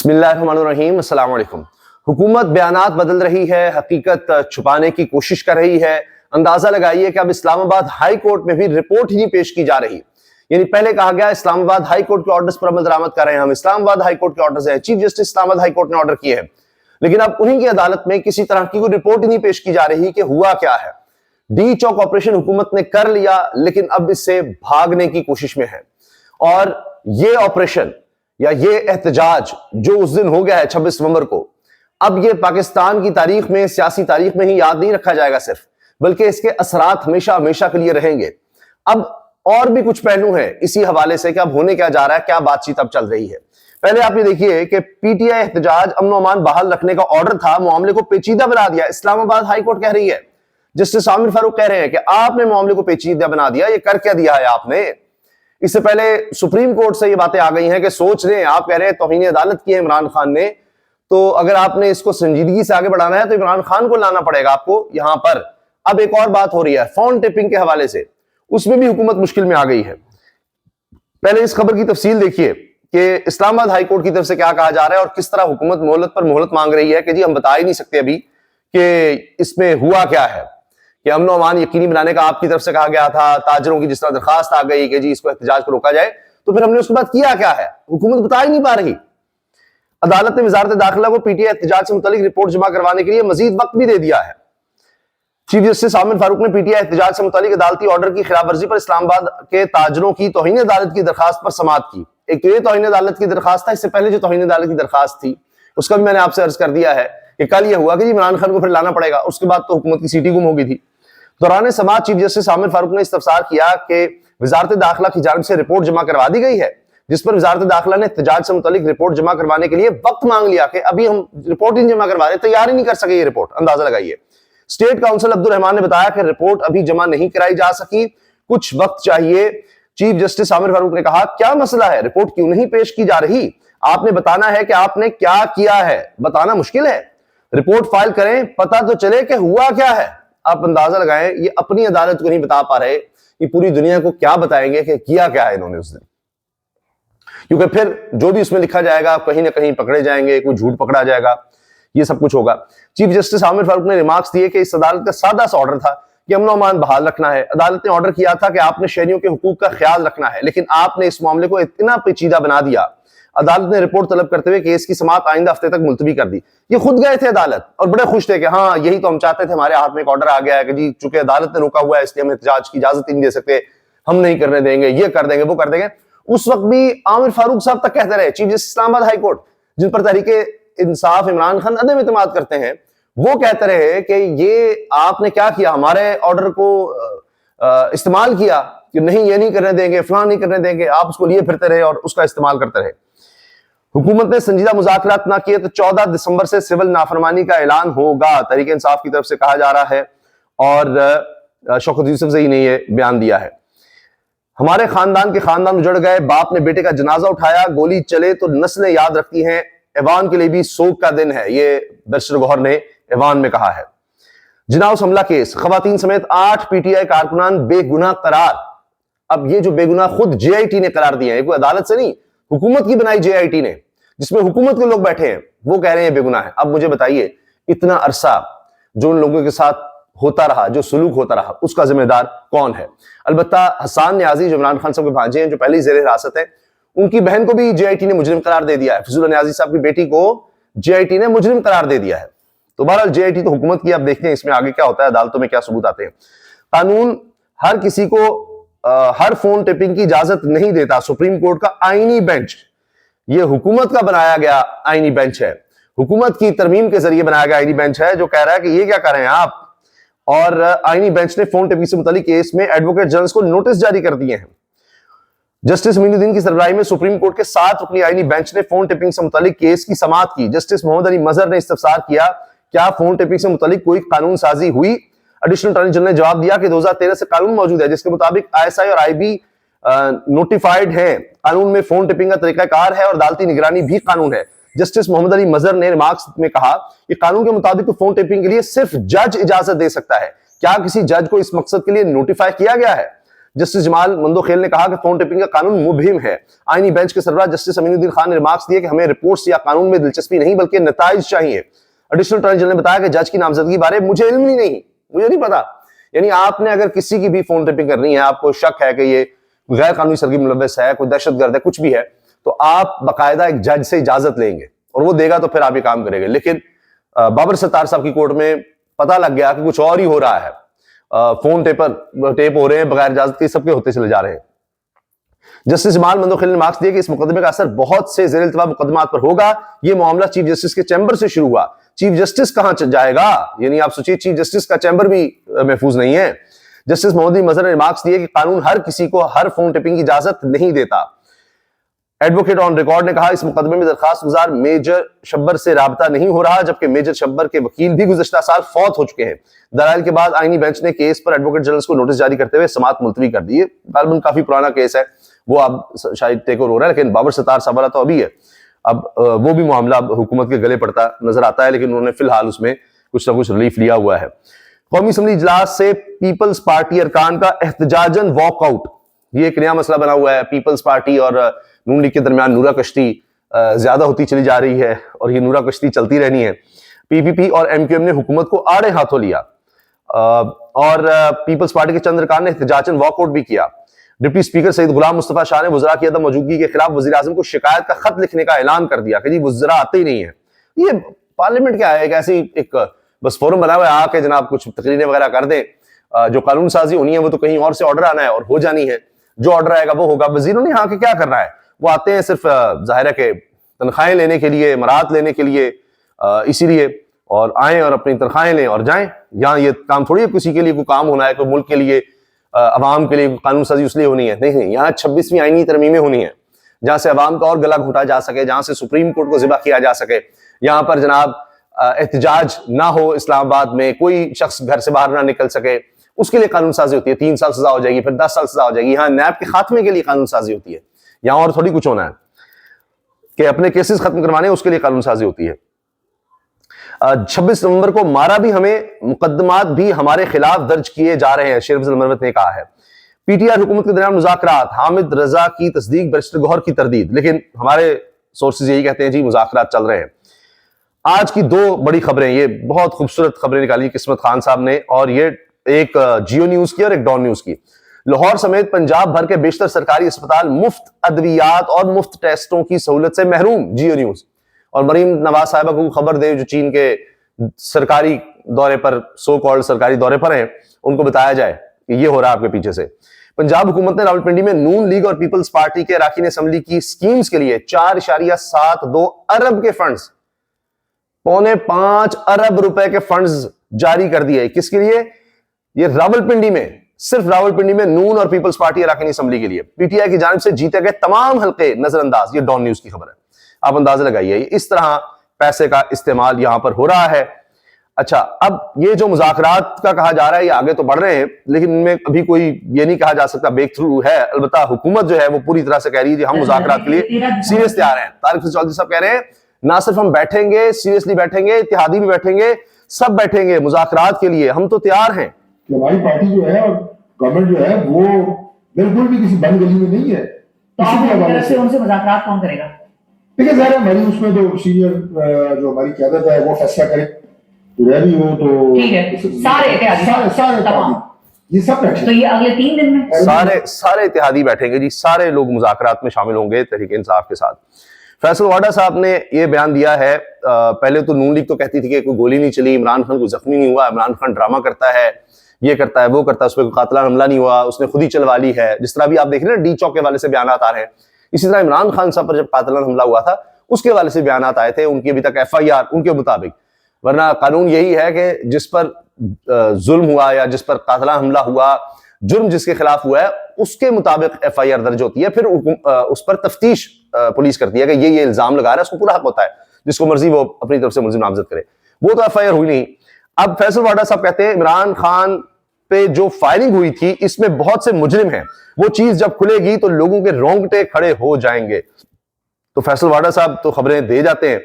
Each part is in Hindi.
बिस्मिल्लाहिर्रहमानिर्रहीम, अस्सलाम वालेकुम। हुकूमत बयानात बदल रही है, हकीकत छुपाने की कोशिश कर रही है। अंदाजा लगाइए कि अब इस्लामाबाद हाई कोर्ट में भी रिपोर्ट ही नहीं पेश की जा रही। यानी पहले कहा गया इस्लामाबाद हाई कोर्ट के ऑर्डर्स पर अमल दरामद कर रहे हैं हम, इस्लामाबाद हाई कोर्ट के ऑर्डर्स है, chief justice Islamabad high court ने ऑर्डर किए हैं, लेकिन अब उन्हीं की अदालत में किसी तरह की कोई रिपोर्ट ही नहीं पेश की जा रही कि हुआ क्या है। डी चौक ऑपरेशन हुकूमत ने कर लिया, लेकिन अब इससे भागने की कोशिश में है। और ये ऑपरेशन या ये एहतजाज जो उस दिन हो गया है 26 नवंबर को, अब ये पाकिस्तान की तारीख में, सियासी तारीख में ही याद नहीं रखा जाएगा सिर्फ, बल्कि इसके असरात हमेशा हमेशा के लिए रहेंगे। अब और भी कुछ पहलू हैं इसी हवाले से कि अब होने क्या जा रहा है, क्या बातचीत अब चल रही है। पहले आप ये देखिए कि पीटीआई एहतजाज अमन अमान बहाल रखने का ऑर्डर था, मामले को पेचीदा बना दिया। इस्लामाबाद हाई कोर्ट कह रही है, जस्टिस आमिर फारूक कह रहे हैं कि आपने मामले को पेचीदा बना दिया। ये कर क्या दिया है आपने? इससे पहले सुप्रीम कोर्ट से ये बातें आ गई हैं कि सोच रहे हैं, आप कह रहे हैं तौहीन अदालत की है इमरान खान ने, तो अगर आपने इसको संजीदगी से आगे बढ़ाना है तो इमरान खान को लाना पड़ेगा आपको यहां पर। अब एक और बात हो रही है फोन टेपिंग के हवाले से, उसमें भी हुकूमत मुश्किल में आ गई है। पहले इस खबर की तफसील देखिए कि इस्लामाबाद हाई कोर्ट की तरफ से क्या कहा जा रहा है और किस तरह हुकूमत मोहलत पर मोहलत मांग रही है कि जी हम बता ही नहीं सकते अभी कि इसमें हुआ क्या है। कि अमन अमान यकीनी बनाने का आपकी तरफ से कहा गया था, ताजरों की जिस तरह दरखास्त आ गई कि जी इसको एहतजाज को रोका जाए, तो फिर हमने उसके बाद किया क्या है? हुकूमत बता ही नहीं पा रही। अदालत ने वजारत दाखिला को पीटीआई एहतजाज से मुतालिक रिपोर्ट जमा करवाने के लिए मजीद वक्त भी दे दिया है। चीफ जस्टिस आमिर फारूक ने पीटीआई एहतजाज से मुतालिक अदालती ऑर्डर की खिलाफवर्जी पर इस्लामाबाद के ताजरों की तौहीन अदालत की दरखास्त पर समाअत की। एक तो ये तौहीन अदालत की दरखास्त था, इससे पहले जो तौहीन अदालत की दरखास्त थी उसका भी मैंने आपसे अर्ज कर दिया है कि कल यह हुआ कि जी इमरान खान को फिर लाना पड़ेगा। उसके बाद तो हुकूमत की सीटी गुम हो गई थी। दौरान समाअत चीफ जस्टिस आमिर फारूक ने इस्तफसार किया कि वजारत दाखिला की जानिब से रिपोर्ट जमा करवा दी गई है, जिस पर वजारत दाखिला ने एहतजाज से मुतालिक रिपोर्ट जमा करवाने के लिए वक्त मांग लिया कि अभी हम रिपोर्ट ही जमा करवा रहे, तैयार ही नहीं कर सके ये रिपोर्ट। अंदाजा लगाइए। स्टेट काउंसिल अब्दुल रहमान ने बताया कि रिपोर्ट अभी जमा नहीं कराई जा सकी, कुछ वक्त चाहिए। चीफ जस्टिस आमिर फारूक ने कहा क्या मसला है, रिपोर्ट क्यों नहीं पेश की जा रही? आपने बताना है कि आपने क्या किया है, बताना मुश्किल है। रिपोर्ट फाइल करें, पता तो चले कि हुआ क्या है। आप अंदाजा लगाएं, ये अपनी अदालत को नहीं बता पा रहे, ये पूरी दुनिया को क्या बताएंगे कि किया क्या है इन्होंने उस दिन? क्योंकि फिर जो भी उसमें लिखा जाएगा कहीं ना कहीं पकड़े जाएंगे, कोई झूठ पकड़ा जाएगा, ये सब कुछ होगा। चीफ जस्टिस आमिर फारूक ने रिमार्क्स दिए कि इस अदालत का सादा सा ऑर्डर था कि अमन अमान बहाल रखना है। अदालत ने ऑर्डर किया था कि आपने शहरियों के हुकूक का ख्याल रखना है, लेकिन आपने इस मामले को इतना पेचीदा बना दिया। अदालत ने रिपोर्ट तलब करते हुए केस की समाअत आइंदा हफ्ते तक मुलतवी कर दी। ये खुद गए थे अदालत और बड़े खुश थे कि हाँ यही तो हम चाहते थे, हमारे हाथ में एक ऑर्डर आ गया है कि जी चूंकि अदालत ने रोका हुआ है इसलिए हम एहतजाज की इजाजत ही नहीं दे सकते, हम नहीं करने देंगे, ये कर देंगे, वो कर देंगे। उस वक्त भी आमिर फारूक साहब तक कहते रहे, chief justice Islamabad high court, जिन पर तहरीके इंसाफ इमरान खान अदम इत्मीनाद करते हैं, वो कहते रहे कि ये आपने क्या किया, हमारे ऑर्डर को इस्तेमाल किया कि नहीं ये नहीं करने देंगे, फलां नहीं करने देंगे, आप उसको लिए फिरते रहे और उसका इस्तेमाल करते रहे। हुकूमत ने संजीदा मुज़ाकरात ना किए तो 14 दिसंबर से सिविल नाफरमानी का ऐलान होगा, तहरीक इंसाफ की तरफ से कहा जा रहा है। और शौकत यूसुफ से ही ने ये बयान दिया है। हमारे खानदान के खानदान उजड़ गए, बाप ने बेटे का जनाजा उठाया, गोली चले तो नस्लें याद रखती हैं, ऐवान के लिए भी सोग का दिन है, ये बैरिस्टर गौहर ने ऐवान में कहा है। जिनाउस हमला केस, खवातीन समेत 8 पीटीआई कारकुनान बेगुनाह करार। अब ये जो बेगुनाह खुद जेआईटी ने करार दिए हैं, कोई अदालत से नहीं, हुकूमत की बनाई जेआईटी ने, जिसमें हुकूमत के लोग बैठे हैं, वो कह रहे हैं बेगुनाह है। अब मुझे बताइए, इतना अरसा जो उन लोगों के साथ होता रहा, जो सुलूक होता रहा, उसका जिम्मेदार कौन है? अलबत्ता हसन न्याजी जो इमरान खान साहब के भांजे हैं, जो पहले ही जेर हिरासत है, उनकी बहन को भी जेआईटी ने मुजरिम करार दे दिया है। फजल न्याजी साहब की बेटी को जेआईटी ने मुजरिम करार दे दिया है। तो बहरहाल जेआईटी तो हुकूमत की, अब देखते हैं इसमें आगे क्या होता है, अदालतों में क्या सबूत आते हैं। कानून हर किसी को हर फोन टेपिंग की इजाजत नहीं देता। सुप्रीम कोर्ट का आईनी बेंच, यह हुकूमत का बनाया गया आईनी बेंच है, हुकूमत की तरमीम के जरिए बनाया गया आईनी बेंच है, जो कह रहा है कि ये क्या कर रहे हैं आप। और आईनी बेंच ने फोन टेपिंग से मुतालिक केस में एडवोकेट जनरल को नोटिस जारी कर दिए हैं। जस्टिस मीनुद्दीन की सरबराही में सुप्रीम कोर्ट के 7 रुकनी आईनी बेंच ने फोन टेपिंग से मुतालिक केस की समाअत की। जस्टिस मोहम्मद अली मजहर ने इस्तफसार किया, क्या फोन टेपिंग से मुतालिक कोई कानून साजी हुई? एडिशनल अटॉर्नी जनरल ने जवाब दिया कि 2013 से कानून मौजूद है, जिसके मुताबिक आईएसआई और आईबी नोटिफाइड हैं। कानून में फोन टेपिंग का तरीकाकार है और अदालती निगरानी भी कानून है। जस्टिस मोहम्मद अली मजहर ने रिमार्क्स में कहा कि कानून के मुताबिक फोन टेपिंग के लिए सिर्फ जज इजाजत दे सकता है। क्या किसी जज को इस मकसद के लिए नोटिफाई किया गया है? जस्टिस जमाल मंदोखेल ने कहा कि फोन टेपिंग का कानून मुबहिम है। आईनी बेंच के सरबराह जस्टिस अमीनुद्दीन खान ने रिमार्क्स दिए कि हमें रिपोर्ट्स या कानून में दिलचस्पी नहीं बल्कि नताइज चाहिए। एडिशनल अटॉर्नी जनरल ने बताया कि जज की नामजदगी बारे मुझे इल्म ही नहीं, मुझे नहीं पता। यानी आपने अगर किसी की भी फोन टेपिंग करनी है, आपको शक है कि ये गैर कानूनी सरगर्मी में मुलव्वस है, कोई दहशतगर्द है, कुछ भी है, तो आप बाकायदा एक जज से इजाजत लेंगे और वो देगा तो फिर आप ये काम करेंगे। लेकिन बाबर सत्तार साहब की कोर्ट में पता लग गया कि कुछ और ही हो रहा है, फोन टेप हो रहे हैं बगैर इजाजत के, सबके होते चले जा रहे हैं। जस्टिस जमाल मंदोखेल ने मार्क्स दिए कि इस मुकदमे का असर बहुत से ज़ेर इल्तिवा मुकदमात पर होगा। यह मामला चीफ जस्टिस के चैम्बर से शुरू हुआ, चीफ जस्टिस कहां जाएगा? यानी आप सोचिए, चीफ जस्टिस का चैम्बर भी महफूज नहीं है। जस्टिस मोहम्मद मजहर ने रिमार्क्स दिए कि कानून हर किसी को हर फोन टेपिंग की इजाजत नहीं देता। एडवोकेट ऑन रिकॉर्ड ने कहा इस मुकदमे में दरखास्त गुजार मेजर शब्बर से राबता नहीं हो रहा, जबकि मेजर शब्बर के वकील भी गुज़श्ता साल फौत हो चुके हैं। दलाइल के बाद आईनी बेंच ने केस पर एडवोकेट जनरल को नोटिस जारी करते हुए समाअत मुलतवी कर दी है। गालिबन काफी पुराना केस है, वो अब शायद टेक ओवर हो रहा है, लेकिन बाबर सत्तार साहब वाला तो अभी है। अब वो भी मामला हुकूमत के गले पड़ता नजर आता है, लेकिन उन्होंने फिलहाल उसमें कुछ ना कुछ रिलीफ लिया हुआ है। कौमी असम्बली इजलास से पीपल्स पार्टी अरकान का एहतजाजन वॉकआउट, ये एक नया मसला बना हुआ है। पीपल्स पार्टी और नून लीग के दरमियान नूरा कश्ती ज्यादा होती चली जा रही है और ये नूरा कश्ती चलती रहनी है। पीपीपी और एमक्यूएम ने हुकूमत को आड़े हाथों लिया और पीपल्स पार्टी के चंद अरकान ने एहतजाजन वॉकआउट भी किया। डिप्टी स्पीकर सईद गुलाम मुस्तफा शाह ने वज़रा की अदम मौजूदगी के खिलाफ वज़ीर आज़म को शिकायत का खत लिखने का ऐलान कर दिया कि जी वज़रा आते ही नहीं है। ये पार्लियामेंट क्या है, एक ऐसी एक बस फोरम बना हुआ है, आके जनाब कुछ तकरीरें वगैरह कर दें, जो कानून साजी होनी है वो तो कहीं और से ऑर्डर आना है और हो जानी है, जो ऑर्डर आएगा वो होगा। वजीरों ने यहाँ के क्या करना है, वो आते हैं सिर्फ जाहिर है कि तनख्वाहें लेने के लिए, मराहत लेने के लिए, इसीलिए और आए और अपनी तनख्वाहें लें और जाएं। यहाँ ये काम थोड़ी है किसी के लिए कोई काम होना है, कोई मुल्क के लिए, अवाम के लिए कानून साजी इसलिए होनी है, नहीं, यहाँ 26वीं आईनी तरमीमें होनी है, जहां से अवाम का और गला घोटा जा सके, जहां से सुप्रीम कोर्ट को ज़िबा किया जा सके। यहाँ पर जनाब एहतजाज ना हो, इस्लामाबाद में कोई शख्स घर से बाहर ना निकल सके, उसके लिए कानून साजी होती है। 3 साल सजा हो जाएगी, फिर 10 साल सजा हो जाएगी। यहाँ नैब के खात्मे के लिए कानून साजी होती है। यहाँ और थोड़ी कुछ होना है कि अपने केसेस खत्म करवाने, उसके लिए कानून साजी होती है। 26 नवंबर को मारा भी हमें, मुकदमात भी हमारे खिलाफ दर्ज किए जा रहे हैं, शेर अफजल मरवत ने कहा है। पीटीआर हुकूमत के दरमियान मुज़ाकरात, हामिद रजा की तस्दीक, बैरिस्टर गौहर की तरदीद, लेकिन हमारे सोर्सेज यही कहते हैं जी मुज़ाकरात चल रहे हैं। आज की 2 बड़ी खबरें, ये बहुत खूबसूरत खबरें निकाली किस्मत खान साहब ने, और ये एक जियो न्यूज की और एक डॉन न्यूज की। लाहौर समेत पंजाब भर के बेशतर सरकारी अस्पताल मुफ्त अद्वियात और मुफ्त टेस्टों की सहूलत से महरूम, जियो न्यूज। और मरीम नवाज साहिबा को खबर दे जो चीन के सरकारी दौरे पर, सो कॉल्ड सरकारी दौरे पर हैं, उनको बताया जाए कि ये हो रहा है आपके पीछे से। पंजाब हुकूमत ने रावलपिंडी में नून लीग और पीपल्स पार्टी के अरकान असेंबली की स्कीम्स के लिए 4.72 अरब के फंड्स, 4.5 अरब रुपए के फंड्स जारी कर दिए। किसके लिए? ये रावलपिंडी में, सिर्फ रावलपिंडी में नून और पीपल्स पार्टी अरकान असेंबली के लिए। पीटीआई की जानिब से जीते गए तमाम हल्के नजरअंदाज। ये डॉन न्यूज की खबर है, आप अंदाजा लगाइए इस तरह पैसे का इस्तेमाल यहां पर हो रहा है। अच्छा, अब ये जो मुज़ाकरात का कहा जा रहा है, ये आगे तो बढ़ रहे हैं, लेकिन इनमें अभी कोई ये नहीं कहा जा सकता ब्रेक थ्रू है। अलबत्ता हुकूमत जो है वो पूरी तरह से कह रही है हम मुज़ाकरात के लिए सीरियस तैयार हैं। तारिक चौधरी साहब कह रहे हैं ना सिर्फ हम बैठेंगे, सीरियसली बैठेंगे, इत्तेहादी भी बैठेंगे, सब बैठेंगे मुज़ाकरात के लिए, हम तो तैयार हैं। हमारी पार्टी जो है और गवर्नमेंट जो है वो बिल्कुल भी किसी बंद गली में नहीं है। तो आप से उनसे मुज़ाकरात कौन करेगा? देखिए ज़ाहिर है हमारी उसमें तो सीनियर जो हमारी क़यादत है वो फैसला करे, रैली हो तो ठीक है, सारे ये सब बैठे। तो ये अगले 3 दिन में सारे इत्तेहादी बैठेंगे जी, सारे लोग मुज़ाकरात में शामिल होंगे तहरीक इंसाफ के साथ। फैसल वाडा साहब ने यह बयान दिया है, पहले तो नून लीग तो कहती थी कि कोई गोली नहीं चली, इमरान खान को जख्मी नहीं हुआ, इमरान खान ड्रामा करता है, ये करता है, वो करता है, उस पर कोई कातिलाना हमला नहीं हुआ, उसने खुद ही चलवा ली है। जिस तरह भी आप देख रहे हैं डी चौक के वाले से बयान आ रहे हैं, इसी तरह इमरान खान साहब पर जब कातिलाना हमला हुआ था उसके वाले से बयान आए थे, उनकी अभी तक FIR उनके मुताबिक। वरना कानून यही है कि जिस पर जुल्म हुआ या जिस पर कातिलाना हमला हुआ, जुर्म जिसके खिलाफ हुआ है उसके मुताबिक FIR दर्ज होती है, फिर उस पर तफ्तीश पुलिस करती है कि ये इल्जाम लगा रहा है, उसको पूरा हक होता है, जिसको मर्जी वो अपनी तरफ से मुल्जिम नामजद करे। वो तो FIR हुई नहीं। अब फैसल वाडा साहब कहते हैं इमरान खान पे जो फायरिंग हुई थी इसमें बहुत से मुजरिम हैं, वो चीज जब खुलेगी तो लोगों के रोंगटे खड़े हो जाएंगे। तो फैसल वाडा साहब तो खबरें दे जाते हैं,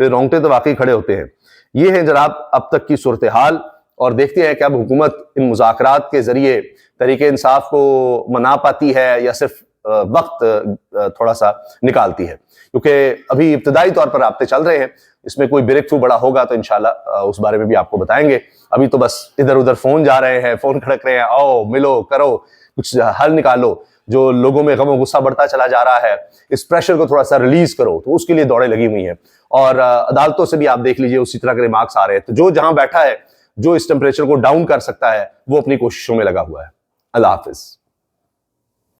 फिर रोंगटे तो वाकई खड़े होते हैं। ये है जनाब अब तक की सूरत हाल, और देखते हैं कि अब हुकूमत इन मुज़ाकरात के जरिए तरीके इंसाफ को मना पाती है या सिर्फ वक्त थोड़ा सा निकालती है, क्योंकि अभी इब्तदाई तौर पर राब्ते चल रहे हैं। इसमें कोई ब्रेक थ्रू बड़ा होगा तो इंशाल्लाह उस बारे में भी आपको बताएंगे। अभी तो बस इधर उधर फोन जा रहे हैं, फोन खड़क रहे हैं, आओ मिलो करो, कुछ हल निकालो। जो लोगों में गम और गुस्सा बढ़ता चला जा रहा है, इस प्रेशर को थोड़ा सा रिलीज करो, तो उसके लिए दौड़ें लगी हुई हैं। और अदालतों से भी आप देख लीजिए उसी तरह के रिमार्क्स आ रहे हैं। तो जो जहां बैठा है, जो इस टेम्परेचर को डाउन कर सकता है, वो अपनी कोशिशों में लगा हुआ है। अल्लाह हाफिज।